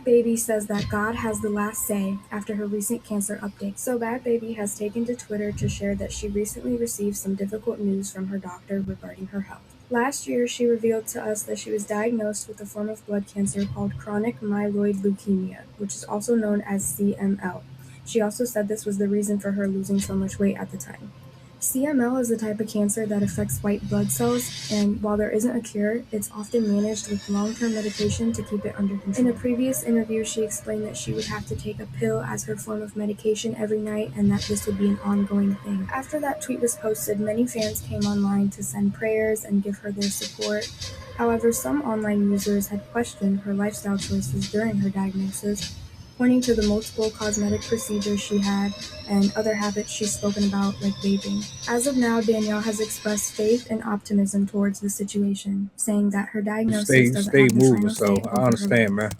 Bhabie says that God has the last say after her recent cancer update. So Bhad Bhabie has taken to Twitter to share that she recently received some difficult news from her doctor regarding her health. Last year, she revealed to us that she was diagnosed with a form of blood cancer called chronic myeloid leukemia, which is also known as CML. She also said this was the reason for her losing so much weight at the time. CML is a type of cancer that affects white blood cells, and while there isn't a cure, it's often managed with long-term medication to keep it under control. In a previous interview, she explained that she would have to take a pill as her form of medication every night and that this would be an ongoing thing. After that tweet was posted, many fans came online to send prayers and give her their support. However, some online users had questioned her lifestyle choices during her diagnosis, pointing to the multiple cosmetic procedures she had and other habits she's spoken about, like vaping. As of now, Danielle has expressed faith and optimism towards the situation, saying that her diagnosis doesn't Stay have the moving. final say So over I her understand, life.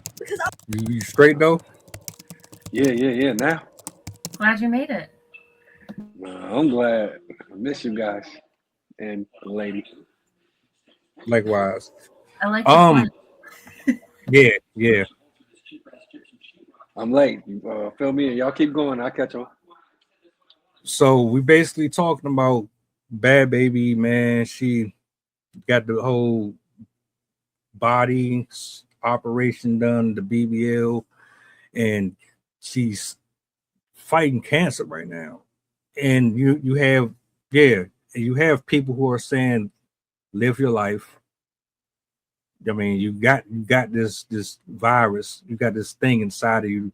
man. You straight though? Yeah. Now, Glad you made it. I'm glad. I miss you guys and the lady. Likewise. I like the Yeah. I'm late. Fill me in. Y'all keep going. I'll catch on. So we basically talking about Bhad Bhabie, man. She got the whole body operation done, the BBL, and she's fighting cancer right now. And you have people who are saying live your life. I mean, you got this virus, you got this thing inside of you,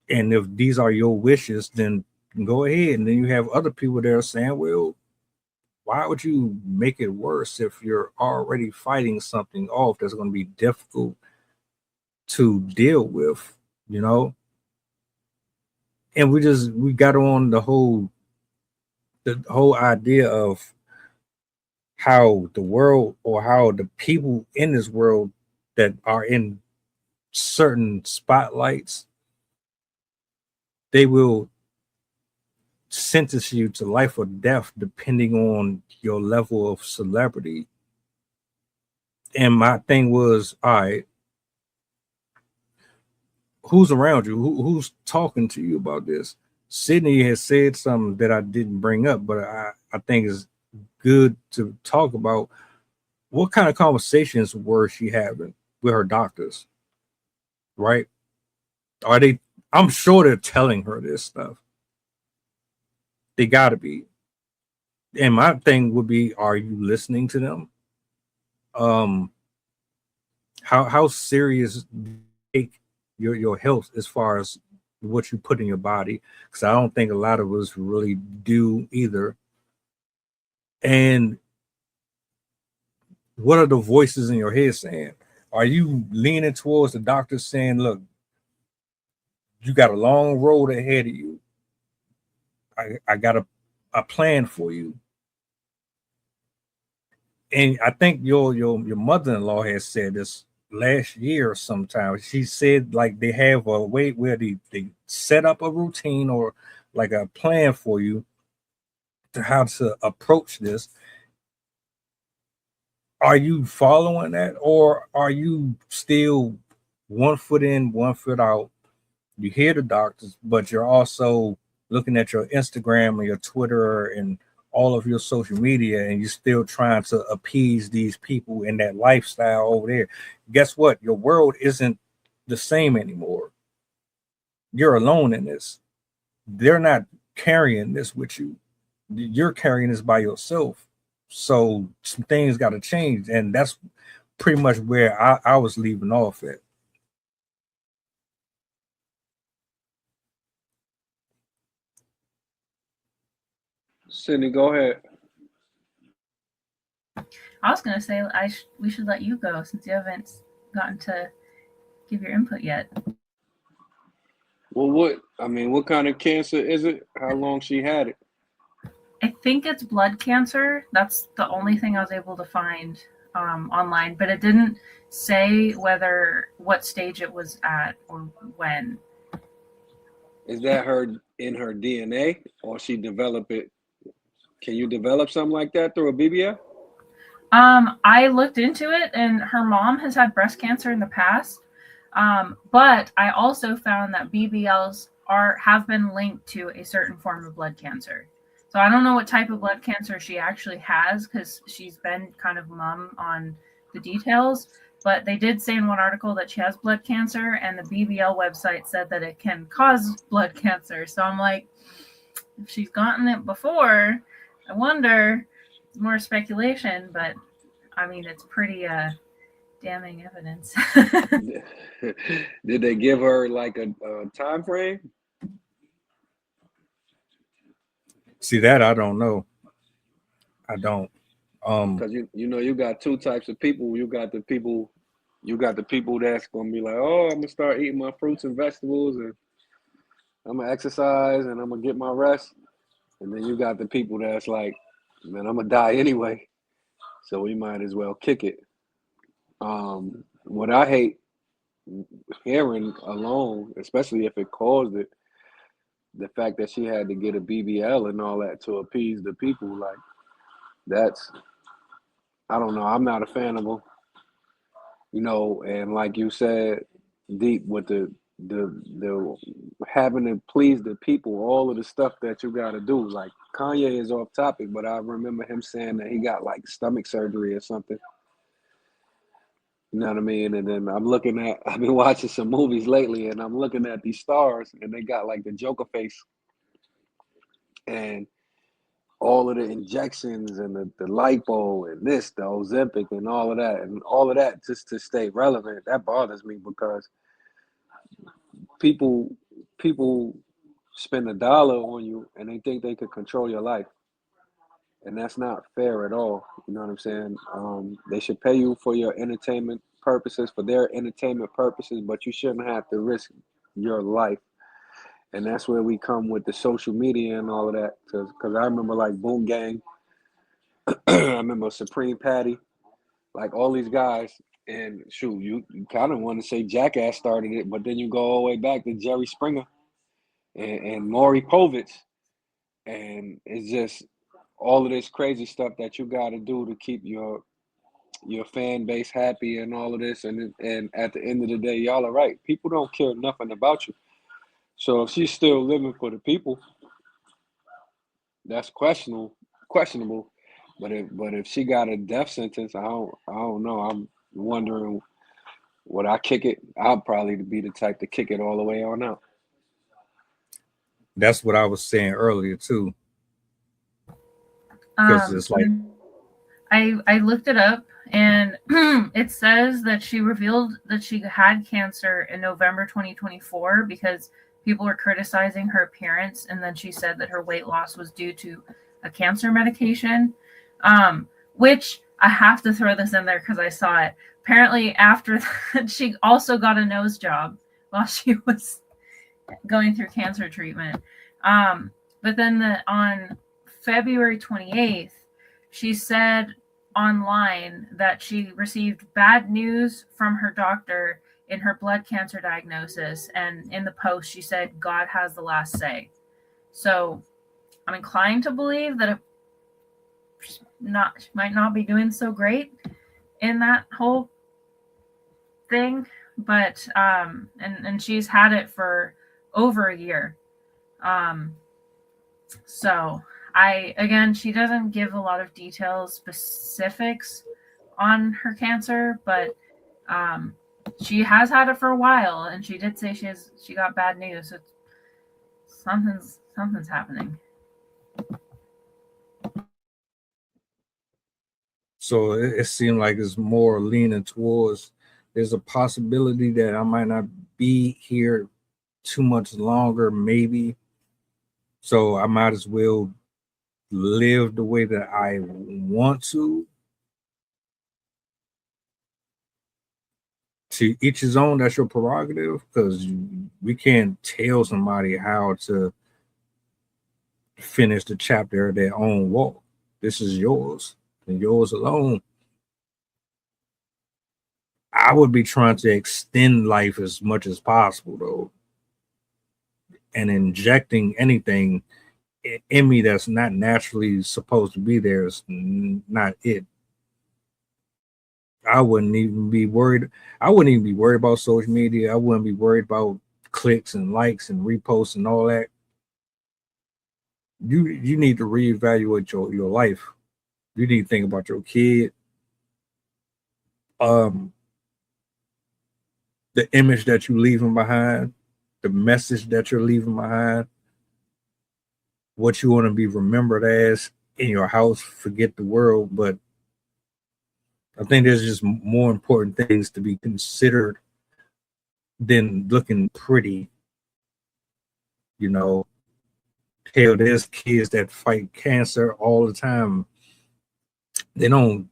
and if these are your wishes, then go ahead. And then you have other people that are saying, well, why would you make it worse if you're already fighting something off that's going to be difficult to deal with, you know? And we got on the whole idea of how the world, or how the people in this world that are in certain spotlights, they will sentence you to life or death depending on your level of celebrity. And my thing was, all right, who's around you? Who's talking to you about this? Sydney has said something that I didn't bring up, but I think is good to talk about. What kind of conversations were she having with her doctors? Right? Are they? I'm sure they're telling her this stuff. They got to be. And my thing would be, are you listening to them? How serious do you take your health as far as what you put in your body? Because I don't think a lot of us really do either. And what are the voices in your head saying? Are you leaning towards the doctor saying, look, you got a long road ahead of you. I got a plan for you. And I think your mother-in-law has said this last year or sometime. She said like they have a way where they set up a routine or like a plan for you to how to approach this. Are you following that, or are you still one foot in, one foot out? You hear the doctors, but you're also looking at your Instagram or your Twitter and all of your social media, and you're still trying to appease these people in that lifestyle over there. Guess what? Your world isn't the same anymore. You're alone in this. They're not carrying this with you. You're carrying this by yourself. So some things got to change, and that's pretty much where I was leaving off at. Sydney, go ahead. I was gonna say we should let you go since you haven't gotten to give your input yet. Well, what kind of cancer is it? How long she had it? I think it's blood cancer. That's the only thing I was able to find online, but it didn't say what stage it was at or when. Is that her in her DNA, or she develop it? Can you develop something like that through a BBL? I looked into it, and her mom has had breast cancer in the past. But I also found that BBLs have been linked to a certain form of blood cancer. So I don't know what type of blood cancer she actually has, because she's been kind of mum on the details. But they did say in one article that she has blood cancer, and the BBL website said that it can cause blood cancer. So I'm like, if she's gotten it before, I wonder. It's more speculation, but I mean, it's pretty damning evidence. Did they give her like a time frame? See, that I don't know. I don't. Because you know, you got two types of people. You got the people that's gonna be like, oh, I'm gonna start eating my fruits and vegetables, and I'm gonna exercise, and I'm gonna get my rest. And then you got the people that's like, man, I'm gonna die anyway, so we might as well kick it. What I hate hearing alone, especially if it caused it, the fact that she had to get a BBL and all that to appease the people, like that's, I don't know, I'm not a fan of them, you know. And like you said, deep with the having to please the people, all of the stuff that you got to do. Like Kanye is off topic, but I remember him saying that he got like stomach surgery or something. You know what I mean? And then I've been watching some movies lately, and I'm looking at these stars, and they got like the Joker face, and all of the injections and the lipo and this, the Ozempic and all of that just to stay relevant. That bothers me because people spend $1 on you and they think they could control your life. And that's not fair at all. You know what I'm saying? They should pay you for your entertainment purposes, for their entertainment purposes, but you shouldn't have to risk your life. And that's where we come with the social media and all of that. Because I remember like Boom Gang, I remember Supreme Patty, like all these guys. And shoot, you kind of want to say Jackass started it, but then you go all the way back to Jerry Springer and Maury Povich. And it's just all of this crazy stuff that you got to do to keep your fan base happy and all of this. And at the end of the day, y'all are right. People don't care nothing about you. So if she's still living for the people, that's questionable. But if she got a death sentence, I don't know. I'm wondering, would I kick it? I'd probably be the type to kick it all the way on out. That's what I was saying earlier too. Because it's like, I looked it up, and it says that she revealed that she had cancer in November 2024 because people were criticizing her appearance, and then she said that her weight loss was due to a cancer medication, which I have to throw this in there because I saw it. Apparently, after that, she also got a nose job while she was going through cancer treatment. But then on February 28th, she said online that she received bad news from her doctor in her blood cancer diagnosis. And in the post, she said, God has the last say. So I'm inclined to believe that she might not be doing so great in that whole thing. But, and she's had it for over a year. So again, she doesn't give a lot of details, specifics on her cancer, but she has had it for a while, and she did say she got bad news. So something's happening. so it seemed like it's more leaning towards there's a possibility that I might not be here too much longer, maybe. So I might as well live the way that I want to. To each his own, that's your prerogative, because we can't tell somebody how to finish the chapter of their own walk. This is yours and yours alone. I would be trying to extend life as much as possible, though, and injecting anything in me that's not naturally supposed to be there is not it. I wouldn't even be worried. I wouldn't even be worried about social media. I wouldn't be worried about clicks and likes and reposts and all that. You need to reevaluate your life. You need to think about your kid. The image that you're leaving behind, the message that you're leaving behind, what you want to be remembered as in your house. Forget the world, but I think there's just more important things to be considered than looking pretty. You know, hell, there's kids that fight cancer all the time. They don't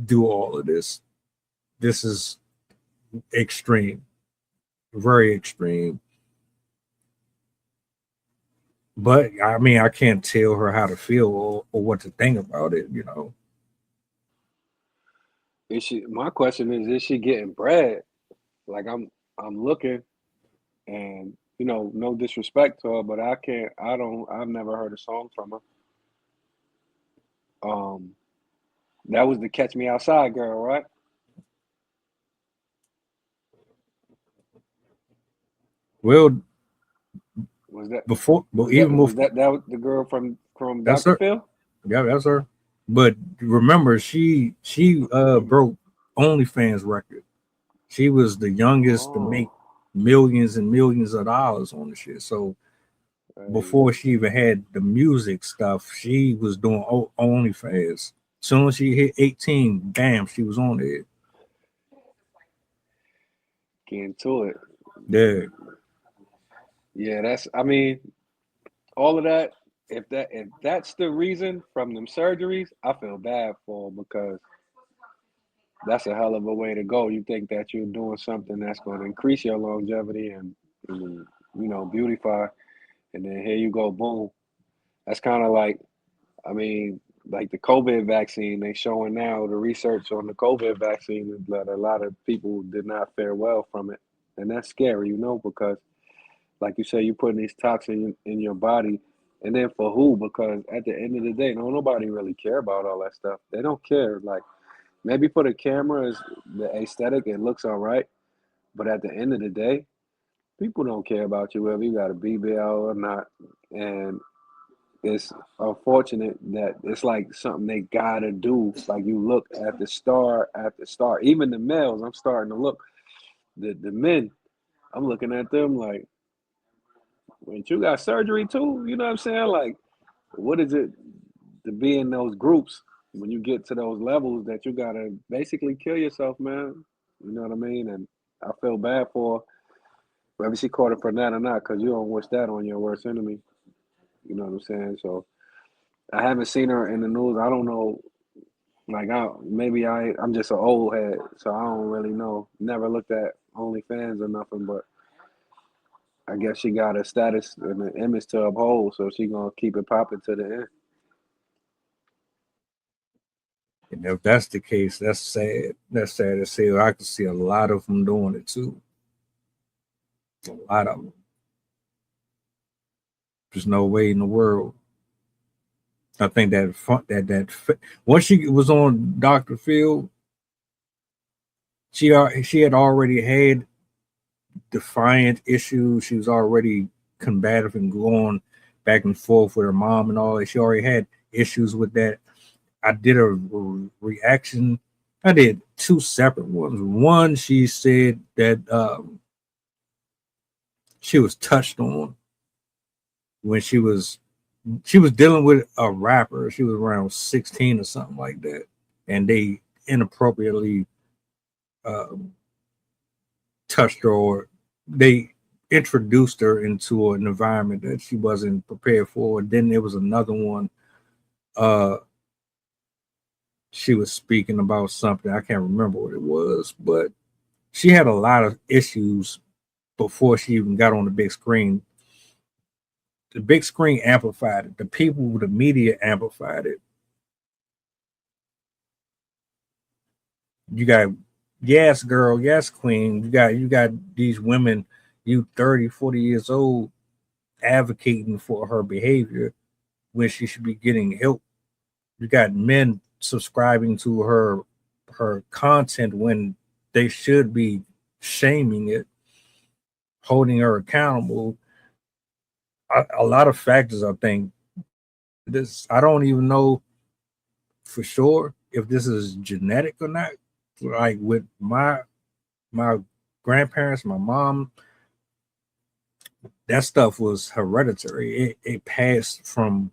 do all of this. This is extreme, very extreme. But I mean, I can't tell her how to feel or what to think about it. Is she? My question is she getting bread? Like I'm looking, and no disrespect to her, but I can't. I don't. I've never heard a song from her. Um, that was the Catch Me Outside girl, right? Well, Was that before, but was that even was before, that that was the girl from that's Dr. her. Phil? Yeah, that's her. But remember, she broke OnlyFans record. She was the youngest to make Oh, millions and millions of dollars on the shit. So hey, before she even had the music stuff, she was doing OnlyFans. Soon as she hit 18, bam, she was on there. getting to it. Yeah. Yeah, that's. I mean, all of that. If that's the reason from them surgeries, I feel bad for her because that's a hell of a way to go. You think that you're doing something that's going to increase your longevity and beautify, and then here you go, boom. That's kind of like, I mean, like the COVID vaccine. They showing now the research on the COVID vaccine is that a lot of people did not fare well from it, and that's scary, because like you say, you're putting these toxins in your body, and then for who? Because at the end of the day, nobody really care about all that stuff. They don't care. Like maybe for the cameras, the aesthetic, it looks all right, but at the end of the day, people don't care about you whether you got a BBL or not, and it's unfortunate that it's like something they gotta do. Like you look at the star after star, even the males. I'm starting to look the men. I'm looking at them like, when you got surgery too. You know what I'm saying? Like, what is it to be in those groups when you get to those levels that you gotta basically kill yourself, man? You know what I mean? And I feel bad for her, whether she caught it for that or not, because you don't wish that on your worst enemy. You know what I'm saying? So I haven't seen her in the news. I don't know. Like I'm just an old head, so I don't really know. Never looked at OnlyFans or nothing, but I guess she got a status and an image to uphold, so she gonna keep it popping to the end. And if that's the case, that's sad. That's sad to say. I can see a lot of them doing it too. A lot of them. There's no way in the world. I think once she was on Dr. Phil, she had already had defiant issues. She was already combative and going back and forth with her mom and all that. She already had issues with that. I did a reaction. I did two separate ones. One, she said that she was touched on when she was dealing with a rapper. She was around 16 or something like that, and they inappropriately touched her, or they introduced her into an environment that she wasn't prepared for. And then there was another one. Uh, she was speaking about something. I can't remember what it was, but she had a lot of issues before she even got on the big screen. The big screen amplified it. The people, the media amplified it. You got yes, girl, yes, queen. You got these women, you 30, 40 years old, advocating for her behavior when she should be getting help. You got men subscribing to her her content when they should be shaming it, holding her accountable. A lot of factors, I think. I don't even know for sure if this is genetic or not. Like with my grandparents, my mom, that stuff was hereditary. It passed from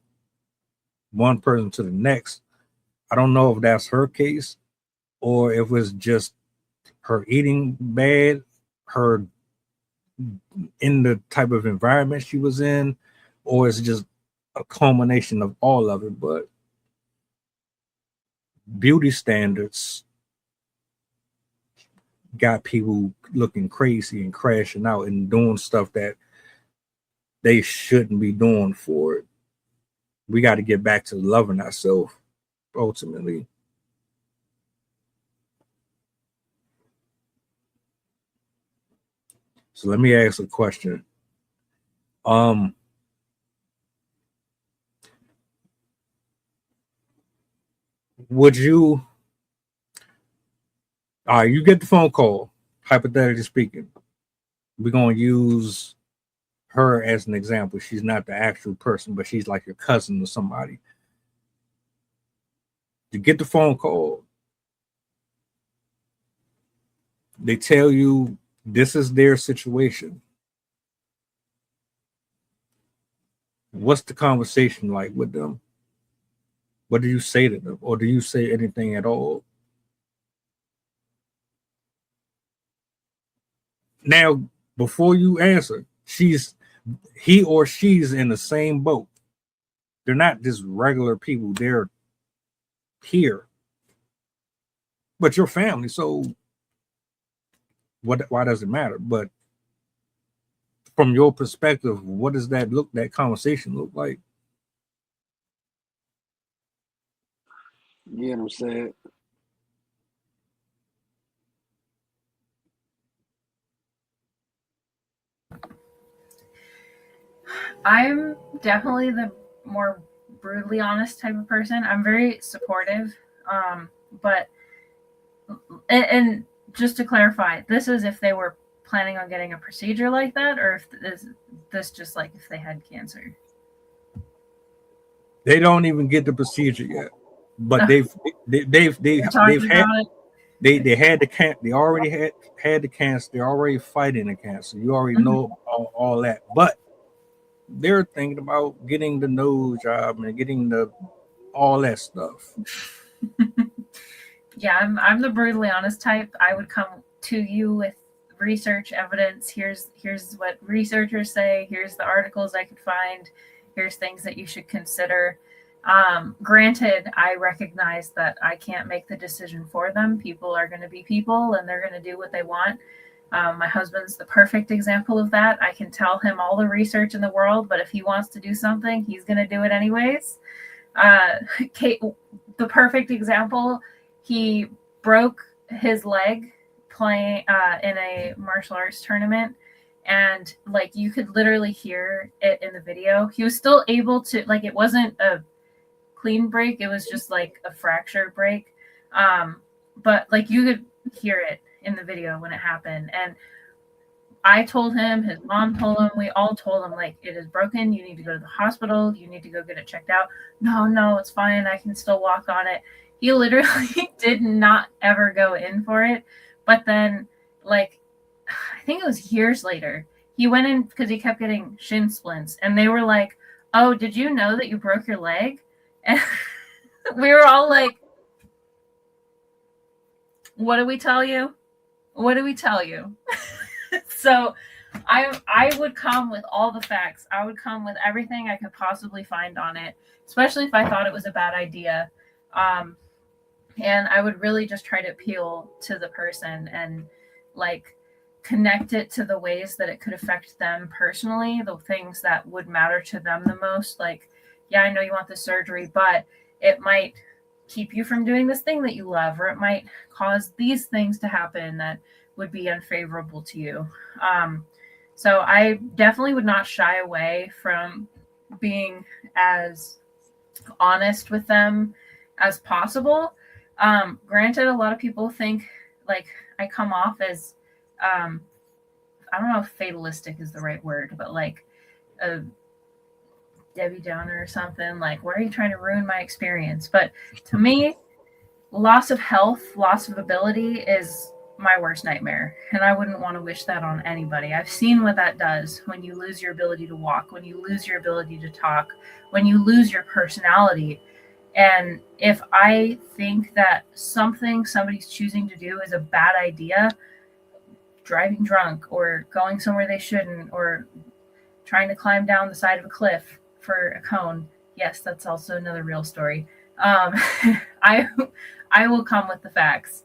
one person to the next. I don't know if that's her case or if it's just her eating bad, her in the type of environment she was in, or it's just a culmination of all of it. But beauty standards got people looking crazy and crashing out and doing stuff that they shouldn't be doing for it. We got to get back to loving ourselves ultimately. So let me ask a question. Would you you get the phone call, hypothetically speaking. We're gonna use her as an example. She's not the actual person, but she's like your cousin or somebody. You get the phone call. They tell you this is their situation. What's the conversation like with them? What do you say to them? Or do you say anything at all? Now, before you answer, he or she's in the same boat. They're not just regular people. They're here. But your family, so why does it matter? But from your perspective, what does that conversation look like? You know what I'm saying? I'm definitely the more brutally honest type of person. I'm very supportive, but and just to clarify, this is if they were planning on getting a procedure like that, or if this just like if they had cancer. They don't even get the procedure yet, but they already had the cancer. They're already fighting the cancer. You already know all that, but they're thinking about getting the nose job and getting all that stuff. Yeah, I'm the brutally honest type. I would come to you with research evidence. Here's what researchers say. Here's the articles I could find. Here's things that you should consider. Granted, I recognize that I can't make the decision for them. People are going to be people, and they're going to do what they want. My husband's the perfect example of that. I can tell him all the research in the world, but if he wants to do something, he's going to do it anyways. Kate, the perfect example, he broke his leg playing in a martial arts tournament, and like you could literally hear it in the video. He was still able to, like, it wasn't a clean break, it was just like a fracture break, but like you could hear it in the video when it happened. And I told him, his mom told him, we all told him, like, it is broken, you need to go to the hospital, you need to go get it checked out. No, it's fine, I can still walk on it. He literally did not ever go in for it. But then, like, I think it was years later, he went in because he kept getting shin splints, and they were like, oh, did you know that you broke your leg? And we were all like, what do we tell you? What do we tell you? So I would come with all the facts. I would come with everything I could possibly find on it, especially if I thought it was a bad idea. And I would really just try to appeal to the person and like connect it to the ways that it could affect them personally, the things that would matter to them the most. Like, yeah, I know you want the surgery, but it might keep you from doing this thing that you love, or it might cause these things to happen that would be unfavorable to you. So I definitely would not shy away from being as honest with them as possible. Granted, a lot of people think like I come off as I don't know if fatalistic is the right word, but like a Debbie Downer or something. Like, why are you trying to ruin my experience? But to me, loss of health, loss of ability is my worst nightmare. And I wouldn't want to wish that on anybody. I've seen what that does when you lose your ability to walk, when you lose your ability to talk, when you lose your personality. And if I think that something somebody's choosing to do is a bad idea, driving drunk or going somewhere they shouldn't or trying to climb down the side of a cliff for a cone, yes, that's also another real story. I I will come with the facts.